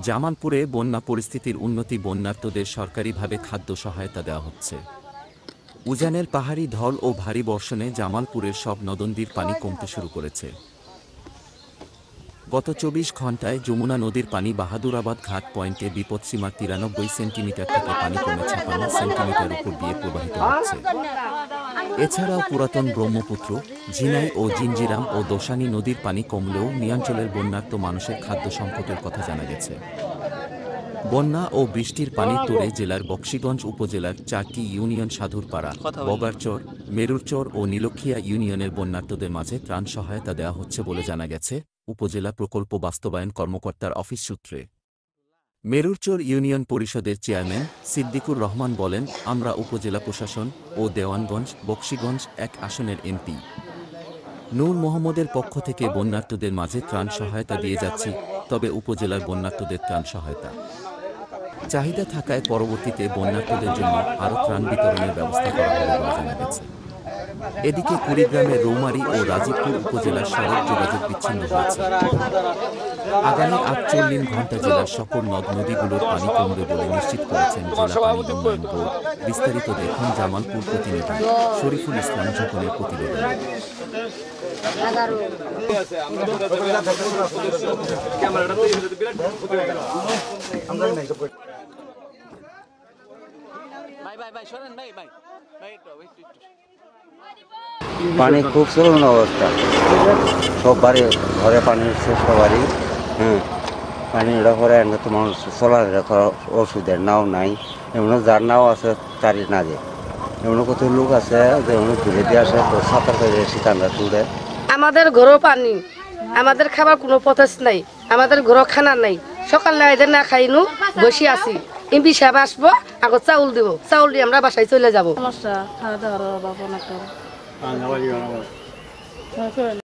জামালপুরে বন্যা পরিস্থিতির উন্নতি, বন্যার্তদের সরকারিভাবে খাদ্য সহায়তা দেওয়া হচ্ছে। উজানের পাহাড়ি ঢল ও ভারী বর্ষণে জামালপুরের সব নদনদীর পানি কমতে শুরু করেছে। গত ২৪ ঘণ্টায় যমুনা নদীর পানি বাহাদুরাবাদ ঘাট পয়েন্টে বিপদসীমার ৯৩ সেন্টিমিটার থেকে পানি কমে ৫৬ সেন্টিমিটার উপর দিয়ে প্রবাহিত হচ্ছে। এছাড়াও পুরাতন ব্রহ্মপুত্র, ঝিনাই ও জিঞ্জিরাম ও দোসানি নদীর পানি কমলেও নিয়াঞ্চলের বন্যার্ত মানুষের খাদ্য সংকটের কথা জানা গেছে। বন্যা ও বৃষ্টির পানির তোড়ে জেলার বকশীগঞ্জ উপজেলার ৪টি ইউনিয়ন সাধুরপাড়া, বগারচর, মেরুরচর ও নীলক্ষিয়া ইউনিয়নের বন্যার্তদের মাঝে ত্রাণ সহায়তা দেওয়া হচ্ছে বলে জানা গেছে উপজেলা প্রকল্প বাস্তবায়ন কর্মকর্তার অফিস সূত্রে। মেরুরচর ইউনিয়ন পরিষদের চেয়ারম্যান সিদ্দিকুর রহমান বলেন, আমরা উপজেলা প্রশাসন ও দেওয়ানগঞ্জ, বকশীগঞ্জ ১ আসনের এমপি নূর মোহাম্মদের পক্ষ থেকে বন্যার্তদের মাঝে ত্রাণ সহায়তা দিয়ে যাচ্ছি। তবে উপজেলার বন্যার্তদের ত্রাণ সহায়তা চাহিদা থাকায় পরবর্তীতে বন্যার্তদের জন্য আরও ত্রাণ বিতরণের ব্যবস্থা করা হবে বলে জানা গেছে। এদিকে কুড়িগ্রামের রৌমারী ও রাজীবপুর উপজেলার সড়ক যোগাযোগ বিচ্ছিন্ন হয়েছে। আগামী ৪৮ ঘণ্টা জেলার সকল নদ নদীগুলোর পানি কমবে বলে নিশ্চিত করেছেন জেলা পানি উন্নয়ন বোর্ড। বিস্তারিত দেখুন জামালপুর প্রতিনিধি শরীফুল ইসলাম ঝোকনের প্রতিবেদন। পানি খুব চরম অবস্থা, সব বাড়ি ঘরে পানি উঠছে সবারই। পানি ওটা করে তো মানুষ চলাফেরা করা ওষুধের নাও নাই, এমন যার নাও আছে তারই না যে এমন কত লোক আছে যে ঘুরে দিয়ে আসে সাঁতার করে শীতান্ডা তুলে। আমাদের ঘরও পানি, আমাদের খাবার কোনো পথেস নাই, আমাদের ঘরও খানা নাই। সকাল না এদের না খাইনু বসে আছি, এমপি সাহেব আসবো আগে চাউল দিব, চাউল দিয়ে আমরা বাসায় চলে যাবো। সমস্যা খাওয়া দাওয়ার অভাব অনেক।